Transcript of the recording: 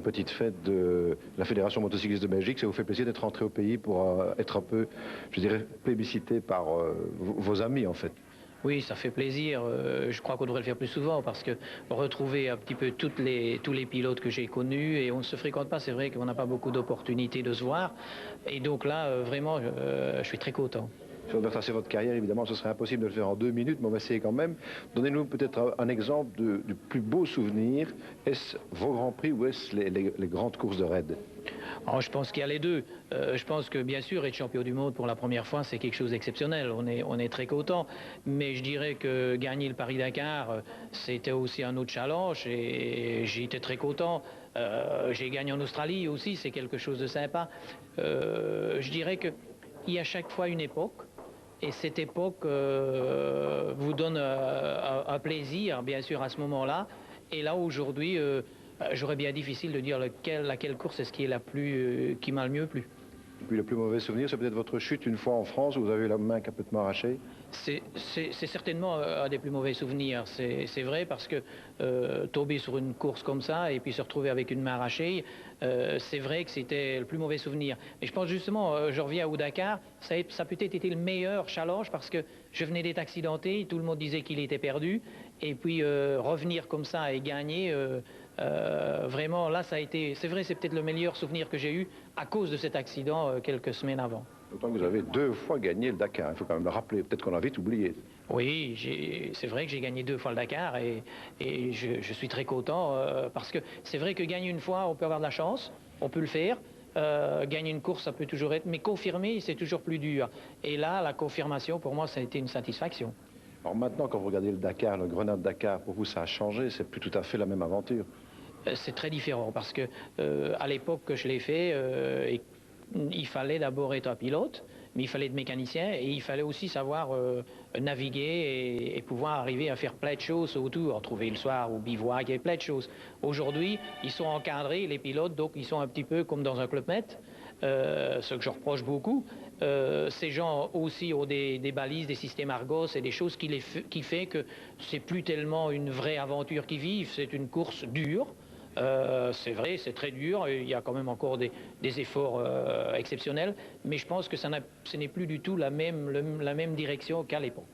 petite fête de la Fédération motocycliste de Belgique. Ça vous fait plaisir d'être rentré au pays pour être un peu, je dirais, plébiscité par vos amis, en fait. Oui, ça fait plaisir. Je crois qu'on devrait le faire plus souvent parce que retrouver un petit peu tous les pilotes que j'ai connus et on ne se fréquente pas, c'est vrai qu'on n'a pas beaucoup d'opportunités de se voir. Et donc là, vraiment, je suis très content. Si on doit tracer votre carrière, évidemment, ce serait impossible de le faire en 2 minutes, mais on va essayer quand même. Donnez-nous peut-être un exemple du plus beau souvenir. Est-ce vos Grands Prix ou est-ce les grandes courses de raid? Alors, je pense qu'il y a les deux. Je pense que bien sûr, être champion du monde pour la première fois, c'est quelque chose d'exceptionnel. On est très content. Mais je dirais que gagner le Paris-Dakar, c'était aussi un autre challenge et j'ai été très content. J'ai gagné en Australie aussi, c'est quelque chose de sympa. Je dirais qu'il y a chaque fois une époque. Et cette époque vous donne un plaisir, bien sûr, à ce moment-là. Et là, aujourd'hui, j'aurais bien difficile de dire laquelle course est-ce qui est qui m'a le mieux plu. Et puis le plus mauvais souvenir, c'est peut-être votre chute une fois en France où vous avez eu la main complètement arrachée. C'est certainement un des plus mauvais souvenirs, c'est vrai, parce que tomber sur une course comme ça et puis se retrouver avec une main arrachée, c'est vrai que c'était le plus mauvais souvenir. Et je pense justement, je reviens au Dakar, ça a peut-être été le meilleur challenge parce que je venais d'être accidenté, tout le monde disait qu'il était perdu, et puis revenir comme ça et gagner, vraiment là ça a été, c'est vrai, c'est peut-être le meilleur souvenir que j'ai eu à cause de cet accident quelques semaines avant. D'autant que vous avez 2 fois gagné le Dakar, il faut quand même le rappeler, peut-être qu'on a vite oublié. Oui, c'est vrai que j'ai gagné 2 fois le Dakar et je suis très content parce que c'est vrai que gagner une fois, on peut avoir de la chance, on peut le faire. Gagner une course, ça peut toujours être, mais confirmer, c'est toujours plus dur. Et là, la confirmation, pour moi, ça a été une satisfaction. Alors maintenant, quand vous regardez le Dakar, le Grenade-Dakar, pour vous, ça a changé, c'est plus tout à fait la même aventure. C'est très différent parce que à l'époque que je l'ai fait, il fallait d'abord être un pilote, mais il fallait être mécanicien et il fallait aussi savoir naviguer et pouvoir arriver à faire plein de choses autour, trouver le soir au bivouac, il y a plein de choses. Aujourd'hui, ils sont encadrés, les pilotes, donc ils sont un petit peu comme dans un club med, ce que je reproche beaucoup. Ces gens aussi ont des balises, des systèmes Argos et des choses qui fait que c'est plus tellement une vraie aventure qu'ils vivent, c'est une course dure. C'est vrai, c'est très dur, il y a quand même encore des efforts exceptionnels, mais je pense que ce n'est plus du tout la même direction qu'à l'époque.